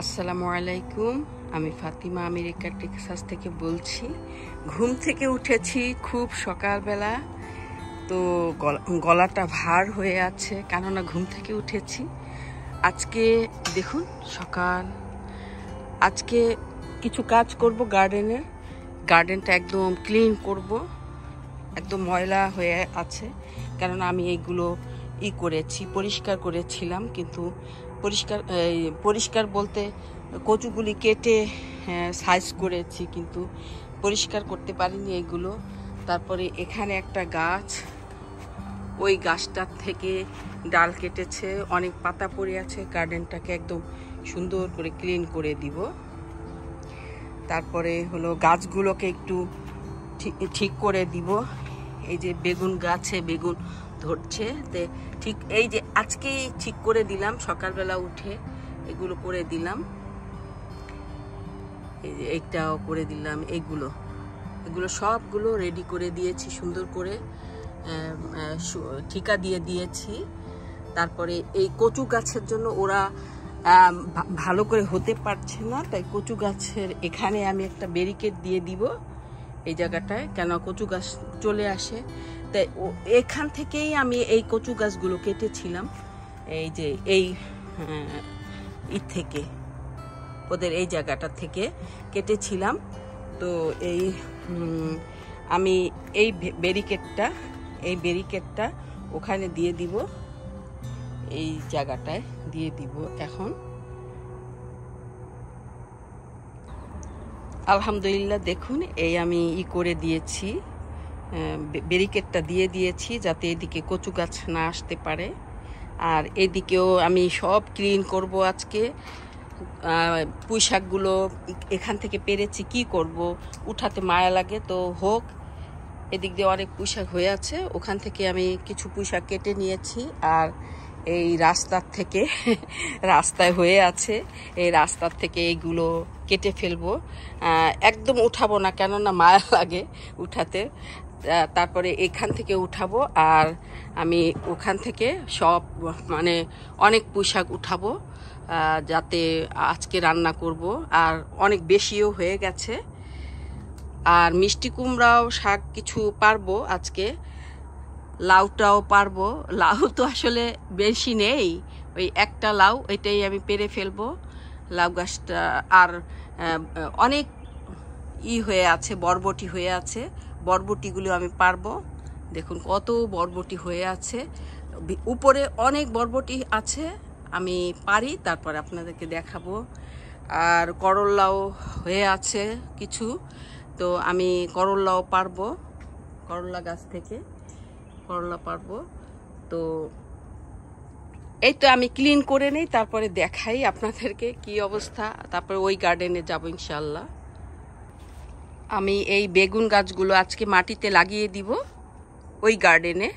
আসসালামু আলাইকুম। আমি ফাতিমা আমেরিকা টেক্সাস থেকে বলছি। ঘুম থেকে উঠেছি খুব সকালবেলা, তো গলাটা ভার হয়ে আছে, কেননা ঘুম থেকে উঠেছি। আজকে দেখুন আজকে কিছু কাজ করব, গার্ডেনটা একদম ক্লিন করব। একদম ময়লা হয়ে আছে, কেননা আমি এইগুলো করেছি, পরিষ্কার করেছিলাম, কিন্তু পরিষ্কার বলতে কচুগুলি কেটে সাইজ করেছি, কিন্তু পরিষ্কার করতে পারিনি এইগুলো। তারপরে এখানে একটা গাছ, ওই গাছটার থেকে ডাল কেটেছে, অনেক পাতা পড়ে আছে। গার্ডেনটাকে একদম সুন্দর করে ক্লিন করে দিব। তারপরে হলো গাছগুলোকে একটু ঠিক করে দিব। এই যে বেগুন গাছে বেগুন ধরছে, ঠিক এই যে আজকেই ঠিক করে দিলাম, সকালবেলা উঠে এগুলো করে দিলাম। এই যে এইটাও করে দিলাম, এগুলো সবগুলো রেডি করে দিয়েছি, সুন্দর করে ঠিকা দিয়ে দিয়েছি। তারপরে এই কচু গাছের জন্য ওরা ভালো করে হতে পারছে না, তাই কচু গাছের এখানে আমি একটা ব্যারিকেড দিয়ে দিব এই জায়গাটায়, কেন কচু গাছ চলে আসে। তাই এখান থেকেই আমি এই কচু গাছগুলো কেটেছিলাম, এই যে এই থেকে ওদের এই জায়গাটা থেকে কেটেছিলাম। তো আমি এই ব্যারিকেডটা ওখানে দিয়ে দিব, এই জায়গাটায় দিয়ে দিব। এখন আলহামদুলিল্লাহ দেখুন, এই আমি করে দিয়েছি, ব্যারিকেডটা দিয়ে দিয়েছি, যাতে এদিকে কচু গাছ না আসতে পারে। আর এদিকেও আমি সব ক্লিন করব আজকে। পুঁই শাকগুলো এখান থেকে পেরেছি, কি করব, উঠাতে মায়া লাগে, তো হোক। এদিক দিয়ে অনেক পুঁই শাক হয়ে আছে, ওখান থেকে আমি কিছু পুঁই শাক কেটে নিয়েছি। আর এই রাস্তায় হয়ে আছে, এই রাস্তার থেকে এইগুলো কেটে ফেলবো। একদম উঠাবো না, কেননা মায়া লাগে উঠাতে। তারপরে এখান থেকে উঠাবো, আর আমি ওখান থেকে সব অনেক পুঁই শাক উঠাবো, যাতে আজকে রান্না করব। আর অনেক বেশিও হয়ে গেছে। আর মিষ্টি কুমড়াও শাক কিছু পারবো আজকে, লাউটাও পারবো। লাউ তো আসলে বেশি নেই, ওই একটা লাউ, এটাই আমি পেরে ফেলবো লাউ গাছটা। আর অনেক হয়ে আছে, বরবটি হয়ে আছে, বরবটিগুলো আমি পারবো। দেখুন কত বরবটি হয়ে আছে, উপরে অনেক বরবটি আছে, আমি পারি, তারপর আপনাদেরকে দেখাবো। আর করল্লাও হয়ে আছে কিছু, তো আমি করল্লাও পারবো, করল্লা গাছ থেকে করলা পারবো। তো এই তো আমি ক্লিন করে নেই, তারপরে দেখাই আপনাদেরকে কি অবস্থা। তারপরে ওই গার্ডেনে যাব ইনশাল্লাহ। আমি এই বেগুন গাছগুলো আজকে মাটিতে লাগিয়ে দিব ওই গার্ডেনে।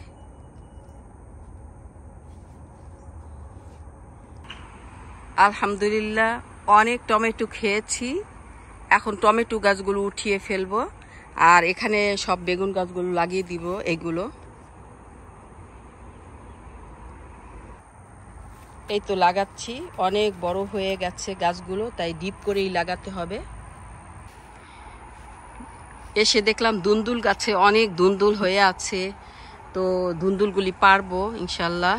আলহামদুলিল্লাহ অনেক টমেটো খেয়েছি, এখন টমেটো গাছগুলো উঠিয়ে ফেলবো, আর এখানে সব বেগুন গাছগুলো লাগিয়ে দিব। এইগুলো এই তো লাগাচ্ছি, অনেক বড় হয়ে গেছে গাছগুলো, তাই ডিপ করেই লাগাতে হবে। এসে দেখলাম দুন্দুল গাছে অনেক দুন্দুল হয়ে আছে, তো দুন্দুলগুলি পারবো ইনশাল্লাহ,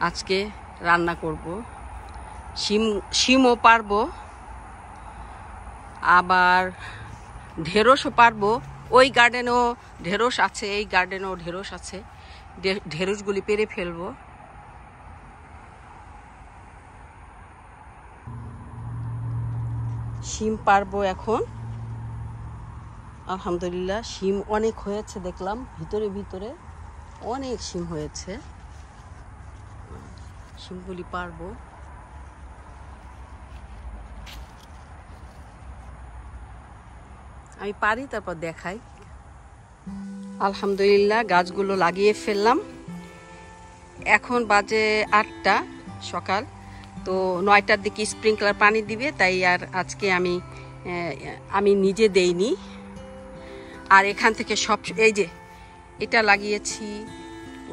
আজকে রান্না করব। শিমও পারবো, আবার ঢেঁড়সও পারবো। ওই গার্ডেনও ঢেঁড়স আছে, এই গার্ডেনও ঢেঁড়স আছে, ঢেঁড়সগুলি পেরে ফেলবো। শিম পারবো এখন। আলহামদুলিল্লাহ শিম অনেক হয়েছে, দেখলাম ভিতরে অনেক শিম হয়েছে, শিমগুলি পারবো। আমি পারি, তারপর দেখাই। আলহামদুলিল্লাহ গাছগুলো লাগিয়ে ফেললাম। এখন বাজে 8টা সকাল, তো 9টার দিকে স্প্রিংকলার পানি দিবে, তাই আর আজকে আমি নিজে দেইনি। আর এখান থেকে সব, এই যে এটা লাগিয়েছি,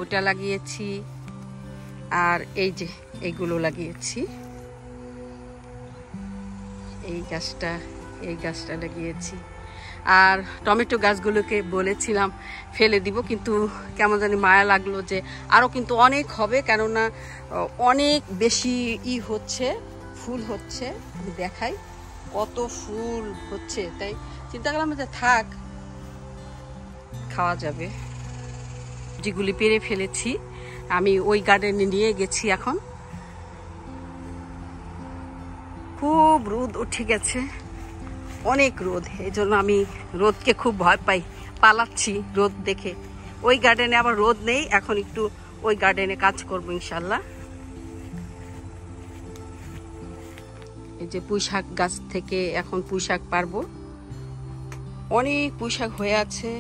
ওটা লাগিয়েছি, আর এই যে এইগুলো লাগিয়েছি, এই গাছটা লাগিয়েছি। আর টমেটো গাছগুলোকে বলেছিলাম ফেলে দিব, কিন্তু কেমন জানি মায়া লাগলো যে আরও কিন্তু অনেক হবে, কেননা অনেক বেশি হচ্ছে, ফুল হচ্ছে। আমি দেখাই কত ফুল হচ্ছে, তাই চিন্তা করলাম যে থাক, খাওয়া যাবে। যেগুলি পেরে ফেলেছি আমি ওই গার্ডেনে নিয়ে গেছি। এখন খুব রোদ উঠে গেছে, অনেক রোদ, এই জন্য আমি রোদকে খুব ভয় পাই, পালাচ্ছি রোদ দেখে। ওই গার্ডেনে আবার রোদ নেই, এখন একটু ওই গার্ডেনে কাজ করবো ইনশাল্লাহ। এই যে পুঁইশাক গাছ থেকে এখন পুঁইশাক পারবো, অনেক পুঁইশাক হয়ে আছে,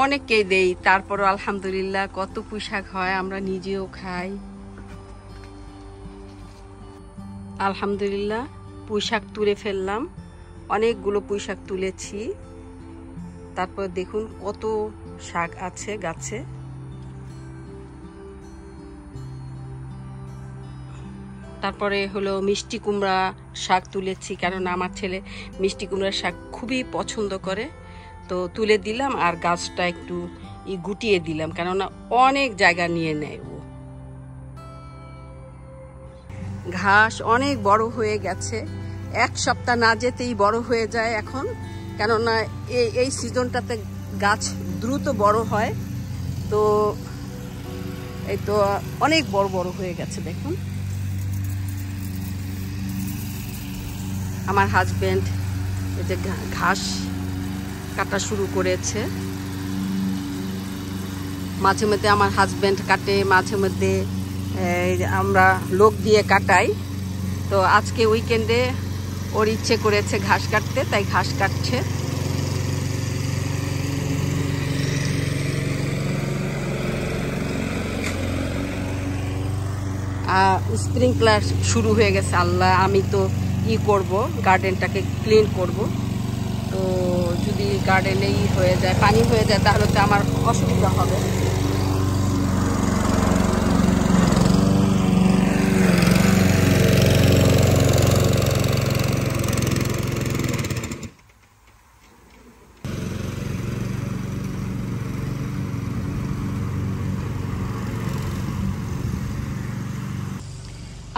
অনেককেই দেই, তারপরও আলহামদুলিল্লাহ কত পুঁইশাক হয়, আমরা নিজেও খাই আলহামদুলিল্লাহ। পুঁইশাক তুলে ফেললাম, অনেকগুলো পুঁইশাক তুলেছি। তারপর দেখুন কত শাক আছে গাছে। তারপরে হলো মিষ্টি কুমড়া শাক তুলেছি, কারণ আমার ছেলে মিষ্টি কুমড়ার শাক খুবই পছন্দ করে, তো তুলে দিলাম। আর গাছটা একটু গুটিয়ে দিলাম, কেননা অনেক জায়গা নিয়ে নেয় ও। ঘাস অনেক বড় হয়ে গেছে, এক সপ্তাহ না যেতেই বড় হয়ে যায় এখন, কেননা এই সিজনটাতে গাছ দ্রুত বড় হয়। তো এই তো অনেক বড় বড় হয়ে গেছে দেখুন। আমার হাজবেন্ড এই যে ঘাস কাটা শুরু করেছে, মাঝে মধ্যে আমার হাজবেন্ড কাটে, মাঝে মধ্যে আমরা লোক দিয়ে কাটাই। তো আজকে উইকেন্ডে ওর ইচ্ছে করেছে ঘাস কাটতে, তাই ঘাস কাটছে। স্প্রিংক্লার শুরু হয়ে গেছে। আল্লাহ, আমি তো করব, গার্ডেনটাকে ক্লিন করব। তো যদি গার্ডেনে হয়ে যায়, পানি হয়ে যায়, তাহলে তো আমার অসুবিধা হবে।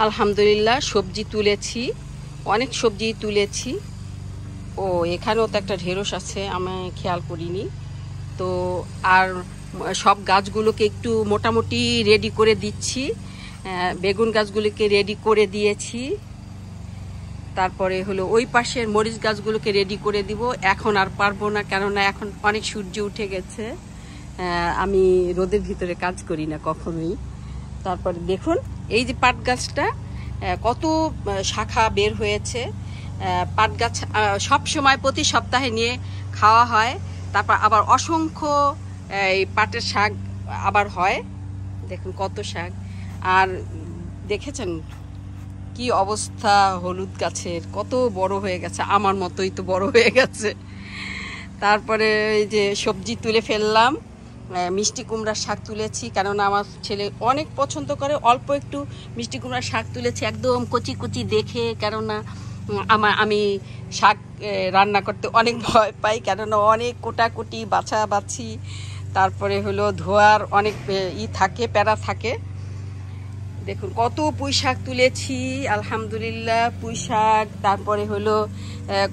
আলহামদুলিল্লাহ সবজি তুলেছি, অনেক সবজি তুলেছি। ও এখানেও তো একটা ঢেঁড়স আছে, আমি খেয়াল করিনি। তো আর সব গাছগুলোকে একটু মোটামুটি রেডি করে দিচ্ছি, বেগুন গাছগুলোকে রেডি করে দিয়েছি। তারপরে হলো ওই পাশের মরিচ গাছগুলোকে রেডি করে দিব। এখন আর পারবো না, কেননা এখন অনেক সূর্য উঠে গেছে, আমি রোদের ভিতরে কাজ করি না কখনোই। তারপরে দেখুন এই যে পাট গাছটা কত শাখা বের হয়েছে। পাট গাছ সব সময় প্রতি সপ্তাহে নিয়ে খাওয়া হয়। তারপর আবার অসংখ্য এই পাটের শাক আবার হয়, দেখুন কত শাক। আর দেখেছেন কি অবস্থা হলুদ গাছের, কত বড় হয়ে গেছে, আমার মতোই তো বড় হয়ে গেছে। তারপরে এই যে সবজি তুলে ফেললাম, মিষ্টি কুমড়ার শাক তুলেছি, কেননা আমার ছেলে অনেক পছন্দ করে। অল্প একটু মিষ্টি কুমড়ার শাক তুলেছি, একদম কচি কচি দেখে, কেননা আমি শাক রান্না করতে অনেক ভয় পাই, কেননা অনেক কোটাকুটি বাছাবাছি, তারপরে হলো ধোয়ার অনেক থাকে, প্যারা থাকে। দেখুন কত পুঁই শাক তুলেছি আলহামদুলিল্লাহ, পুঁই শাক। তারপরে হলো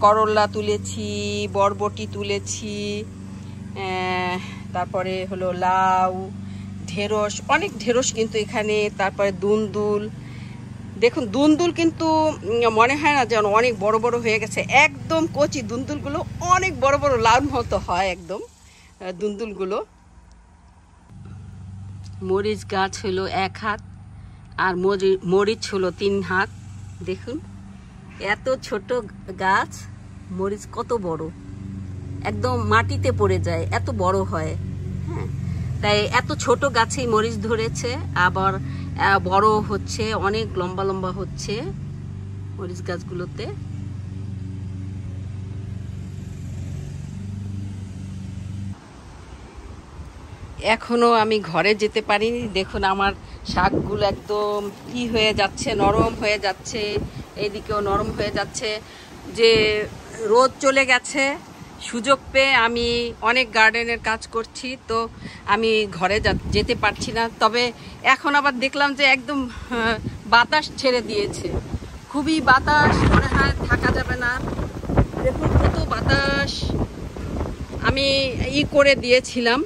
করলা তুলেছি, বরবটি তুলেছি, তারপরে হলো লাউ, ঢেঁড়স, অনেক ঢেঁড়স কিন্তু এখানে। তারপরে দুন্দুল, দেখুন দুন্দুল কিন্তু মনে হয় না যেন অনেক বড় বড় হয়ে গেছে, একদম কচি দুন্দুলগুলো, অনেক বড় বড় লাউ মতো হয় একদম দুন্দুলগুলো। মরিচ গাছ হলো 1 হাত, আর মরিচ হলো 3 হাত। দেখুন এত ছোট গাছ, মরিচ কত বড়, একদম মাটিতে পড়ে যায়, এত বড় হয়। হ্যাঁ, তাই এত ছোট গাছেই মরিচ ধরেছে, আবার বড় হচ্ছে, অনেক লম্বা লম্বা হচ্ছে মরিচ গাছগুলোতে। এখনো আমি ঘরে যেতে পারিনি। দেখুন আমার শাকগুলো একদম কি হয়ে যাচ্ছে, নরম হয়ে যাচ্ছে, এইদিকেও নরম হয়ে যাচ্ছে। যে রোদ চলে গেছে, সুযোগ পেয়ে আমি অনেক গার্ডেনের কাজ করছি, তো আমি ঘরে যেতে পারছি না। তবে এখন আবার দেখলাম যে একদম বাতাস ছেড়ে দিয়েছে, খুবই বাতাস, মনে হয় থাকা যাবে না। দেখুন কত বাতাস। আমি করে দিয়েছিলাম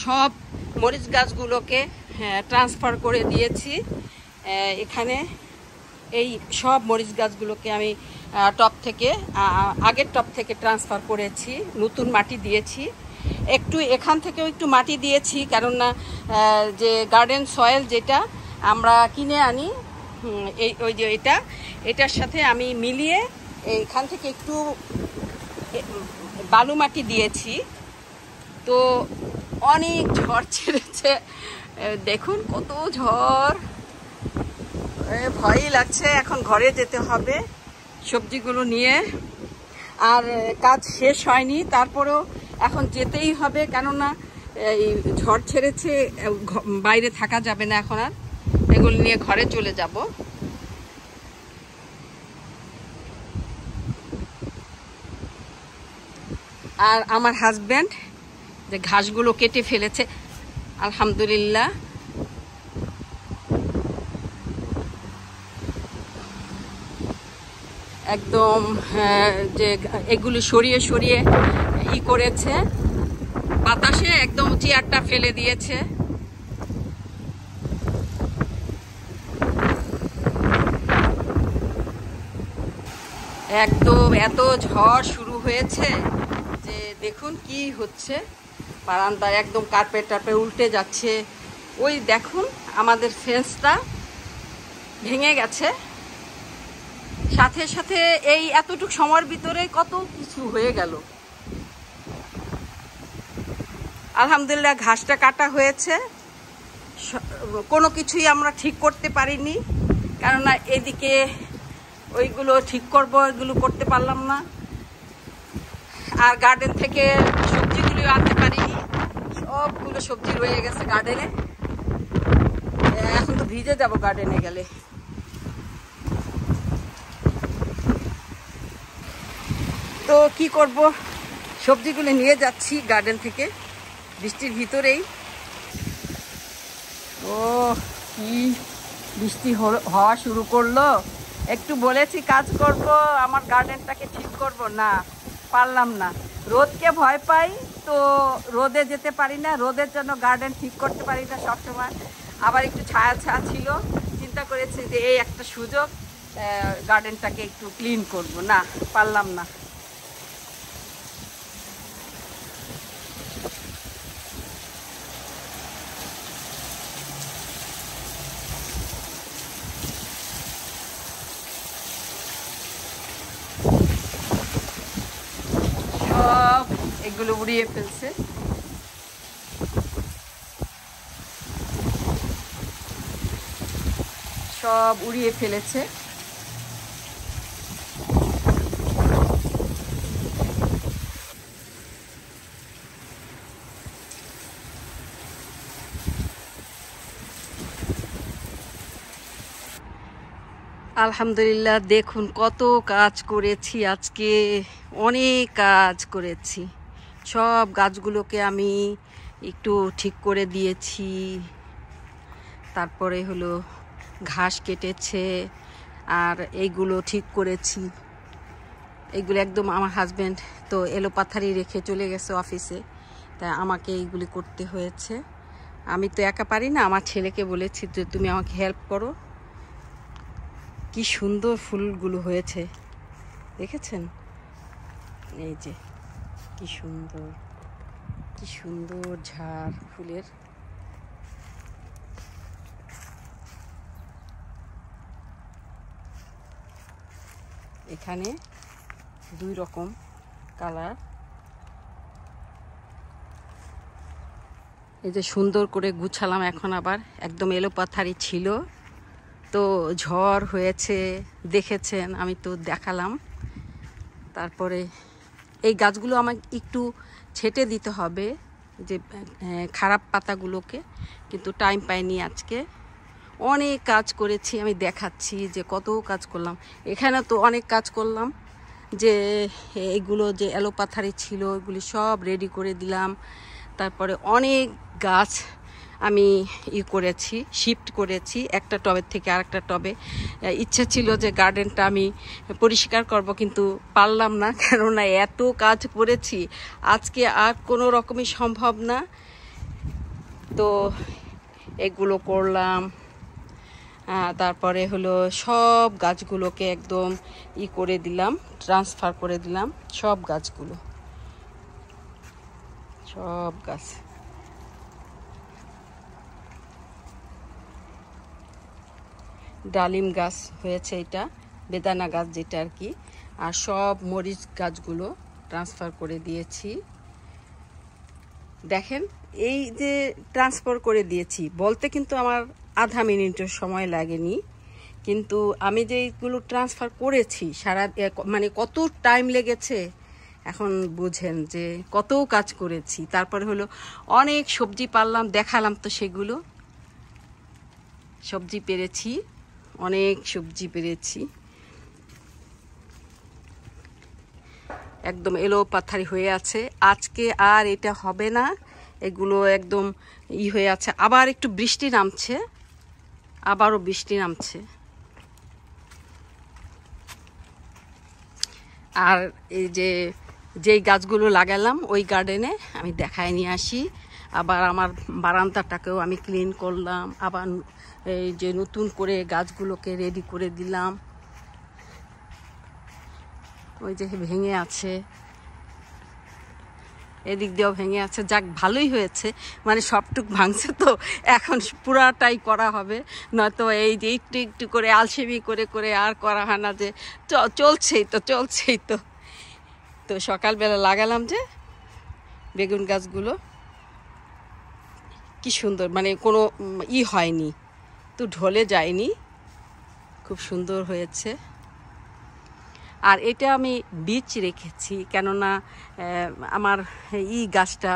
সব মরিচ গাছগুলোকে, ট্রান্সফার করে দিয়েছি এখানে। এই সব মরিচ গাছগুলোকে আমি টপ থেকে, আগের টপ থেকে ট্রান্সফার করেছি, নতুন মাটি দিয়েছি। একটু এখান থেকেও একটু মাটি দিয়েছি, কেননা যে গার্ডেন সয়েল যেটা আমরা কিনে আনি, ওই যে এটার সাথে আমি মিলিয়ে এখান থেকে একটু বালু মাটি দিয়েছি। তো অনেক ঝড় ছেড়েছে, দেখুন কত ঝড়, ভয়ই লাগছে। এখন ঘরে যেতে হবে সবজিগুলো নিয়ে, আর কাজ শেষ হয়নি, তারপরেও এখন যেতেই হবে, কেননা এই ঝড় ছেড়েছে, বাইরে থাকা যাবে না এখন আর। এগুলো নিয়ে ঘরে চলে যাব। আর আমার হাজব্যান্ড যে ঘাসগুলো কেটে ফেলেছে, আলহামদুলিল্লাহ। একদম যে এগুলো সরিয়ে সরিয়ে করেছে, বাতাসে একদম চেয়ারটা ফেলে দিয়েছে। একদম এত ঝড় শুরু হয়েছে যে দেখুন কি হচ্ছে, বারান্দায় একদম কার্পেট টার্পেট উল্টে যাচ্ছে। ওই দেখুন আমাদের ফেন্সটা ভেঙে গেছে, সাথে সাথে এই এতটুকু সময়ের ভিতরে কত কিছু হয়ে গেল। আলহামদুলিল্লাহ ঘাসটা কাটা হয়েছে, কোনো কিছুই আমরা ঠিক করতে পারিনি, কেননা এদিকে ওইগুলো ঠিক করব, এগুলো করতে পারলাম না। আর গার্ডেন থেকে সবজিগুলো আনতে পারিনি, সবগুলো সবজি রয়ে গেছে গার্ডেনে। এখন তো ভিজে যাব গার্ডেনে গেলে। তো কি করব, সবজিগুলো নিয়ে যাচ্ছি গার্ডেন থেকে বৃষ্টির ভিতরেই। ও কি বৃষ্টি হওয়া শুরু করলো। একটু বলেছি কাজ করব, আমার গার্ডেনটাকে ঠিক করব, না পারলাম না। রোদকে ভয় পাই, তো রোদে যেতে পারি না, রোদের জন্য গার্ডেন ঠিক করতে পারি না সবসময়। আবার একটু ছায়া ছায়া ছিল, চিন্তা করেছি যে এই একটা সুযোগ, গার্ডেনটাকে একটু ক্লিন করব, না পারলাম না। সব এগুলো উড়িয়ে ফেলছে, সব উড়িয়ে ফেলেছে। আলহামদুলিল্লাহ দেখুন কত কাজ করেছি আজকে, অনেক কাজ করেছি। সব গাছগুলোকে আমি একটু ঠিক করে দিয়েছি, তারপরে হলো ঘাস কেটেছে, আর এইগুলো ঠিক করেছি। এইগুলো একদম আমার হাজব্যান্ড তো এলোপাথারি রেখে চলে গেছে অফিসে, তাই আমাকে এইগুলি করতে হয়েছে। আমি তো একা পারি না, আমার ছেলেকে বলেছি যে তুমি আমাকে হেল্প করো। কি সুন্দর ফুলগুলো হয়েছে দেখেছেন, এই যে কি সুন্দর, কি সুন্দর ঝাড় ফুলের। এখানে দুই রকম কালার, এই যে সুন্দর করে গুছালাম। এখন আবার একদম এলোপাথারি ছিল, তো ঝড় হয়েছে দেখেছেন, আমি তো দেখালাম। তারপরে এই গাছগুলো আমাকে একটু ছেটে দিতে হবে, যে খারাপ পাতাগুলোকে, কিন্তু টাইম পাইনি আজকে। অনেক কাজ করেছি, আমি দেখাচ্ছি যে কত কাজ করলাম। এখানে তো অনেক কাজ করলাম, যে এগুলো যে এলোপাথারি ছিল এগুলি সব রেডি করে দিলাম। তারপরে অনেক গাছ আমি করেছি, শিফট করেছি একটা টবের থেকে আরেকটা টবে। ইচ্ছা ছিল যে গার্ডেনটা আমি পরিষ্কার করব, কিন্তু পারলাম না, কেননা এত কাজ করেছি আজকে আর কোনো রকমই সম্ভব না। তো এগুলো করলাম। তারপরে হলো সব গাছগুলোকে একদম করে দিলাম, ট্রান্সফার করে দিলাম সব গাছগুলো, সব গাছ। ডালিম গাছ হয়েছে, এটা বেদানা গাছ যেটা আর কি। আর সব মরিচ গাছগুলো ট্রান্সফার করে দিয়েছি। দেখেন, এই যে ট্রান্সফার করে দিয়েছি বলতে কিন্তু আমার আধা মিনিটের সময় লাগেনি, কিন্তু আমি যে এইগুলো ট্রান্সফার করেছি সারা মানে কত টাইম লেগেছে এখন বুঝেন যে কত কাজ করেছি। তারপরে হলো অনেক সবজি পারলাম, দেখালাম তো সেগুলো। সবজি পেরেছি, অনেক সবজি পেরেছি, একদম এলো পাথারি হয়ে আছে। আজকে আর এটা হবে না, এগুলো একদম হয়ে আছে। আবার একটু বৃষ্টি নামছে, আবারও বৃষ্টি নামছে। আর এই যেই গাছগুলো লাগালাম ওই গার্ডেনে আমি দেখায় নিয়ে আসি। আবার আমার বারান্দাটাকেও আমি ক্লিন করলাম, আবার এই যে নতুন করে গাছগুলোকে রেডি করে দিলাম। ওই যে ভেঙে আছে, এদিক দিয়েও ভেঙে আছে, যাক ভালোই হয়েছে, মানে সবটুক ভাঙছে তো এখন পুরাটাই করা হবে, নয়তো এই যে একটু একটু করে আলসেমি করে করে আর করা হয় না, যে চলছেই তো। তো সকালবেলা লাগালাম যে বেগুন গাছগুলো, কি সুন্দর, মানে কোনো হয়নি, তো ঢলে যায়নি, খুব সুন্দর হয়েছে। আর এটা আমি বীজ রেখেছি, কেননা আমার গাছটা,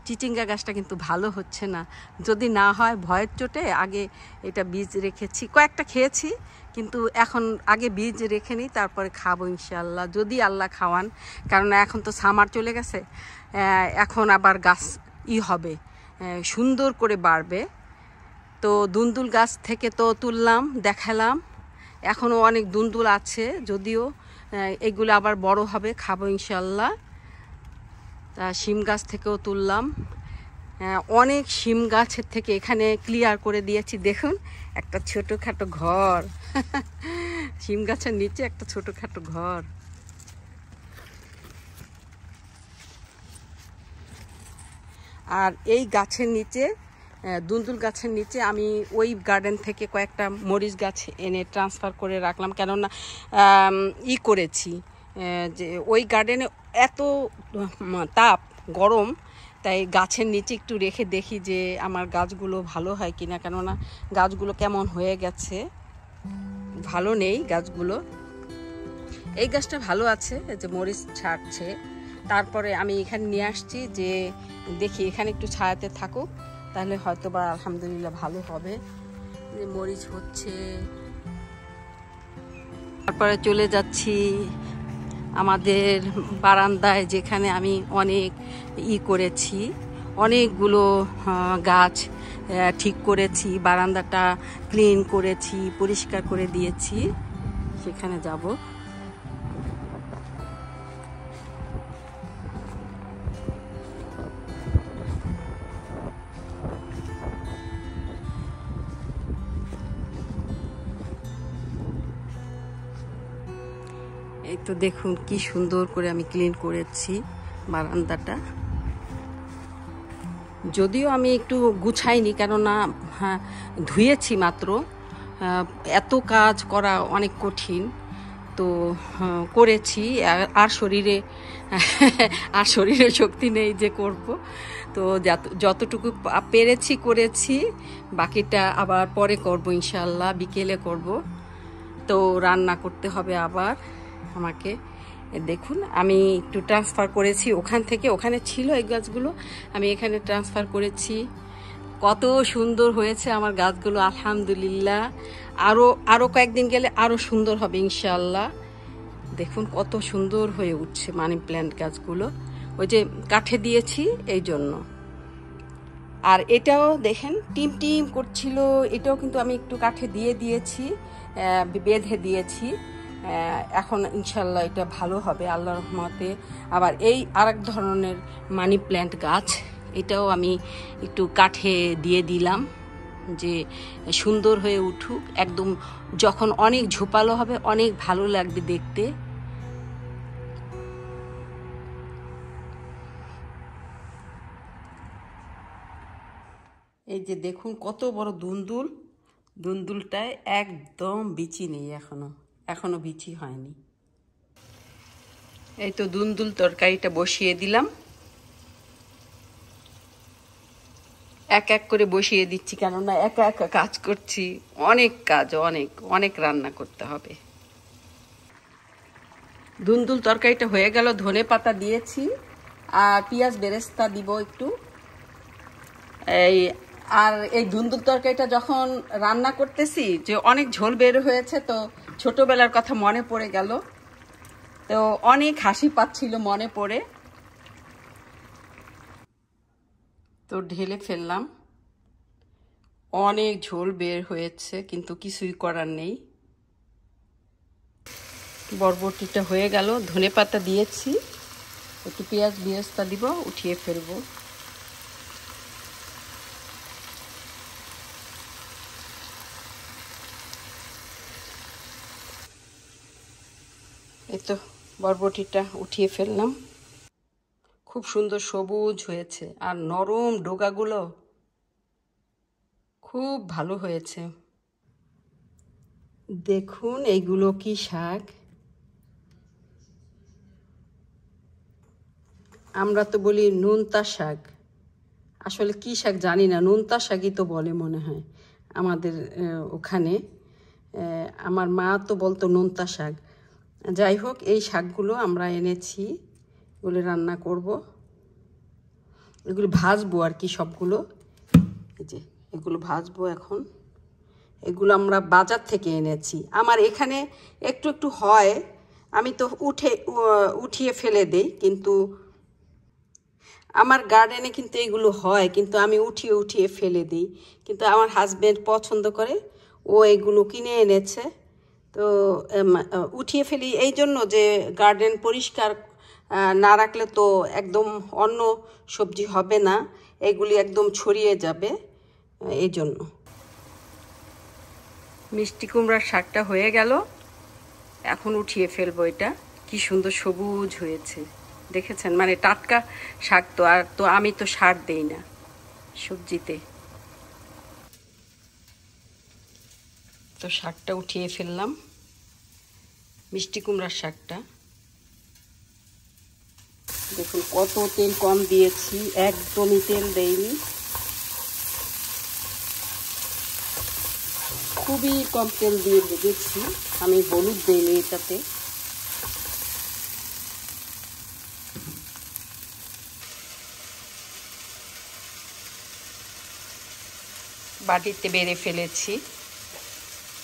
চিচিঙ্গা গাছটা কিন্তু ভালো হচ্ছে না, যদি না হয় ভয়ের চোটে আগে এটা বীজ রেখেছি। কয়েকটা খেয়েছি, কিন্তু এখন আগে বীজ রেখে নিই, তারপরে খাবো ইনশাল্লাহ, যদি আল্লাহ খাওয়ান। কেননা এখন তো সামার চলে গেছে, এখন আবার গাছ হবে, সুন্দর করে বাড়বে। তো দুন্দুল গাছ থেকে তো তুললাম, দেখালাম, এখনও অনেক দুন্দুল আছে, যদিও এগুলো আবার বড় হবে, খাবো ইনশাল্লাহ। তা শিম গাছ থেকেও তুললাম, অনেক শিম গাছের থেকে এখানে ক্লিয়ার করে দিয়েছি। দেখুন, একটা ছোটোখাটো ঘর শিম গাছের নিচে একটা ছোটোখাটো ঘর। আর এই গাছের নিচে, দুন্দুল গাছের নিচে আমি ওই গার্ডেন থেকে কয়েকটা মরিচ গাছ এনে ট্রান্সফার করে রাখলাম, কেননা করেছি যে ওই গার্ডেনে এত তাপ, গরম, তাই গাছের নিচে একটু রেখে দেখি যে আমার গাছগুলো ভালো হয় কিনা, কেননা গাছগুলো কেমন হয়ে গেছে, ভালো নেই গাছগুলো। এই গাছটা ভালো আছে, যে মরিচ ছাড়ছে। তারপরে আমি এখানে নিয়ে আসছি যে দেখি এখানে একটু ছায়াতে থাকুক, তাহলে হয়তো বা আলহামদুলিল্লাহ ভালো হবে। যে মরিচ হচ্ছে। তারপরে চলে যাচ্ছি আমাদের বারান্দায়, যেখানে আমি অনেক করেছি, অনেকগুলো গাছ ঠিক করেছি, বারান্দাটা ক্লিন করেছি, পরিষ্কার করে দিয়েছি, সেখানে যাব। এই তো দেখুন কি সুন্দর করে আমি ক্লিন করেছি বারান্দাটা। যদিও আমি একটু গুছাইনি, কেননা ধুয়েছি মাত্র, এত কাজ করা অনেক কঠিন, তো করেছি। আর শরীরে শক্তি নেই যে করব, তো যতটুকু পেরেছি করেছি, বাকিটা আবার পরে করব ইনশাল্লাহ, বিকেলে করব। তো রান্না করতে হবে আবার আমাকে, দেখুন আমি একটু ট্রান্সফার করেছি ওখান থেকে, ওখানে ছিল এই গাছগুলো, আমি এখানে ট্রান্সফার করেছি। কত সুন্দর হয়েছে আমার গাছগুলো, আলহামদুলিল্লাহ। আরও কয়েকদিন গেলে আরও সুন্দর হবে ইনশাআল্লাহ। দেখুন কত সুন্দর হয়ে উঠছে মানি প্ল্যান্ট গাছগুলো, ওই যে কাঠে দিয়েছি এই জন্য। আর এটাও দেখেন টিম টিম করছিল, এটাও কিন্তু আমি একটু কাঠে দিয়েছি, বেঁধে দিয়েছি। এখন ইনশাল্লাহ এটা ভালো হবে আল্লাহর রহমতে। আবার এই আরেক ধরনের মানি প্ল্যান্ট গাছ, এটাও আমি একটু কাঠে দিয়ে দিলাম যে সুন্দর হয়ে উঠুক, একদম যখন অনেক ঝোপালো হবে অনেক ভালো লাগবে দেখতে। এই যে দেখুন কত বড় দুন্দুলটায় একদম বিচি নেই, এখনো বিচি হয়নি। এই তো দুন্দুল তরকারিটা বসিয়ে দিলাম, এক এক করে বসিয়ে দিচ্ছি, কেননা একা একা কাজ করছি, অনেক কাজ, অনেক রান্না করতে হবে। দুন্দুল তরকারিটা হয়ে গেল, ধনে পাতা দিয়েছি আর পেঁয়াজ বেরেস্তা দিব একটু। এই দুন্দুল তরকারিটা যখন রান্না করতেছি যে অনেক ঝোল বের হয়েছে, তো ছোটবেলার কথা মনে পড়ে গেল, তো অনেক হাসি পাচ্ছিল মনে পড়ে, তো ঢেলে ফেললাম। অনেক ঝোল বের হয়েছে কিন্তু কিছুই করার নেই। বরবটিটা হয়ে গেল, ধনে পাতা দিয়েছি, একটু পেঁয়াজ বেরেস্তা দিব, উঠিয়ে ফেলবো। এই তো বরবটিটা উঠিয়ে ফেললাম, খুব সুন্দর সবুজ হয়েছে আর নরম ডোগাগুলো খুব ভালো হয়েছে। দেখুন এইগুলো কি শাক, আমরা তো বলি নোনতা শাক, আসলে কি শাক জানি না, নোনতা শাকই তো বলে মনে হয় আমাদের ওখানে। আমার মা তো বলতো নোনতা শাক। যাই হোক, এই শাকগুলো আমরা এনেছি, এগুলো রান্না করব, এগুলো ভাজবো আর কি সবগুলো। এই যে এগুলো ভাজবো এখন, এগুলো আমরা বাজার থেকে এনেছি। আমার এখানে একটু একটু হয়, আমি তো উঠিয়ে ফেলে দেই, কিন্তু আমার গার্ডেনে কিন্তু এগুলো হয়, কিন্তু আমি উঠিয়ে ফেলে দিই। কিন্তু আমার হাজব্যান্ড পছন্দ করে, ও এগুলো কিনে এনেছে, তো উঠিয়ে ফেলি এই জন্য যে গার্ডেন পরিষ্কার না রাখলে তো একদম অন্য সবজি হবে না, এগুলি একদম ছড়িয়ে যাবে, এই জন্য। মিষ্টি কুমড়ার শাকটা হয়ে গেল, এখন উঠিয়ে ফেলবো। এটা কি সুন্দর সবুজ হয়েছে দেখেছেন, মানে টাটকা শাক, তো আমি তো সার দেই না সবজিতে। তো শাকটা উঠিয়ে ফেললাম, মিষ্টি কুমড়ার শাকটা। দেখুন কত তেল কম দিয়েছি, একদমই তেল দেইনি, খুবই কম তেল দিয়ে ভেজেছি, আমি হলুদ দেইনি এটাতে। বাটিতে বেড়ে ফেলেছি,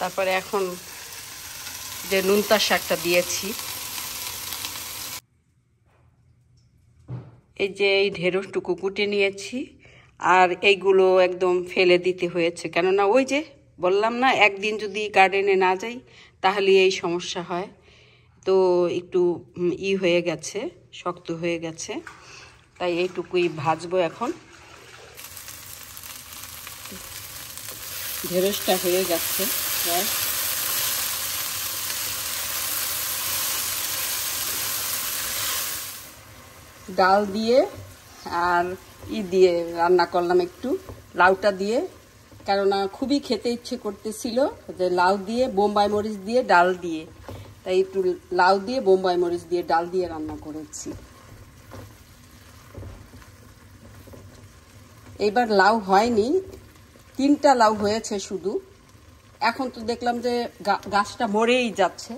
তারপরে এখন যে নোনতা শাকটা দিয়েছি, এই যে এই ঢেঁড়সটুকু কুটে নিয়েছি, আর এইগুলো একদম ফেলে দিতে হয়েছে, কেননা ওই যে বললাম না একদিন যদি গার্ডেনে না যাই তাহলে এই সমস্যা হয়, তো একটু হয়ে গেছে, শক্ত হয়ে গেছে, তাই এইটুকুই ভাজবো এখন। ঢেঁড়সটা হয়ে যাচ্ছে প্রায়। ডাল দিয়ে আর দিয়ে রান্না করলাম, একটু লাউটা দিয়ে, কেননা খুবই খেতে ইচ্ছে করতেছিল যে লাউ দিয়ে বোম্বাই মরিচ দিয়ে ডাল দিয়ে, তাই একটু লাউ দিয়ে বোম্বাই মরিচ দিয়ে ডাল দিয়ে রান্না করেছি। এইবার লাউ হয়নি, 3টা লাউ হয়েছে শুধু। এখন তো দেখলাম যে গাছটা মরেই যাচ্ছে,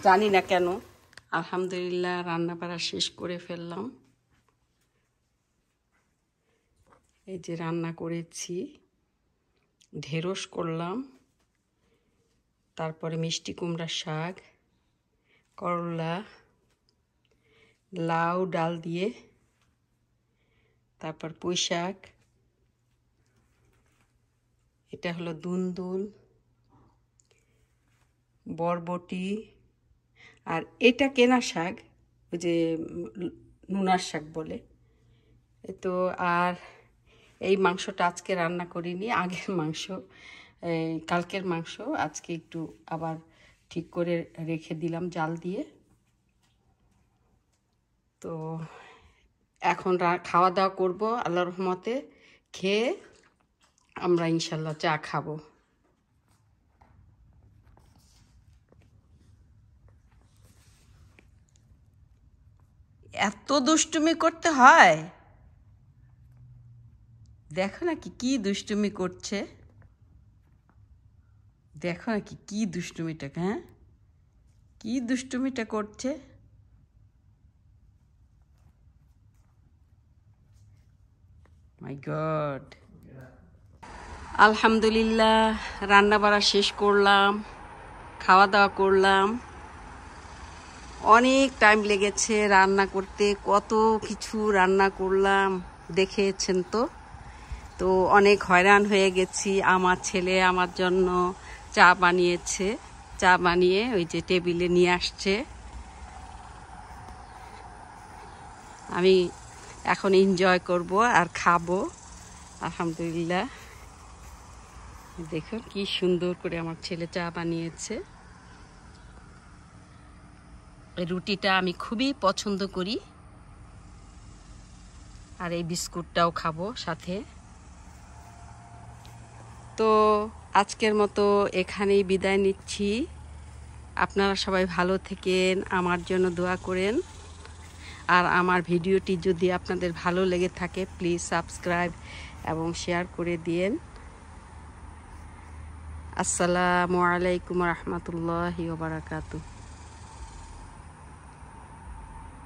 জানি না কেন, আলহামদুলিল্লাহ রান্না বাড়া শেষ করে ফেললাম। এই যে রান্না করেছি, ঢেঁড়স করলাম, তারপরে মিষ্টি কুমড়ার শাক, করলা, লাউ ডাল দিয়ে, তারপর পুঁই শাক, এটা হলো দুন্দুল, বরবটি, আর এটা কেনা শাক, ওই যে নুনার শাক বলে। তো আর এই মাংসটা আজকে রান্না করিনি, আগের মাংস, কালকের মাংস আজকে একটু আবার ঠিক করে রেখে দিলাম জাল দিয়ে। তো এখন খাওয়া দাওয়া করব আল্লাহর রহমতে, খেয়ে আমরা ইনশাল্লাহ চা খাবো। এত দুষ্টুমি করতে হয়, দেখো নাকি কি দুষ্টুমি করছে, দেখো নাকি কি দুষ্টুমিটা, হ্যাঁ কি দুষ্টুমিটা করছে। মাই গড। আলহামদুলিল্লাহ রান্না বাড়া শেষ করলাম, খাওয়া দাওয়া করলাম। অনেক টাইম লেগেছে রান্না করতে, কত কিছু রান্না করলাম দেখেছেন তো। তো অনেক হয়রান হয়ে গেছি। আমার ছেলে আমার জন্য চা বানিয়েছে, চা বানিয়ে ওই যে টেবিলে নিয়ে আসছে। আমি এখন এনজয় করব আর খাবো। আলহামদুলিল্লাহ, দেখুন কি সুন্দর করে আমার ছেলে চা বানিয়েছে। এই রুটিটা আমি খুবই পছন্দ করি, আর এই বিস্কুটটাও খাবো সাথে। তো আজকের মতো এখানেই বিদায় নিচ্ছি। আপনারা সবাই ভালো থেকেন, আমার জন্য দোয়া করেন। আর আমার ভিডিওটি যদি আপনাদের ভালো লেগে থাকে প্লিজ সাবস্ক্রাইব এবং শেয়ার করে দিন। আসসালামু আলাইকুম রহমতুল্লাহি ওয়া বারাকাতুহু।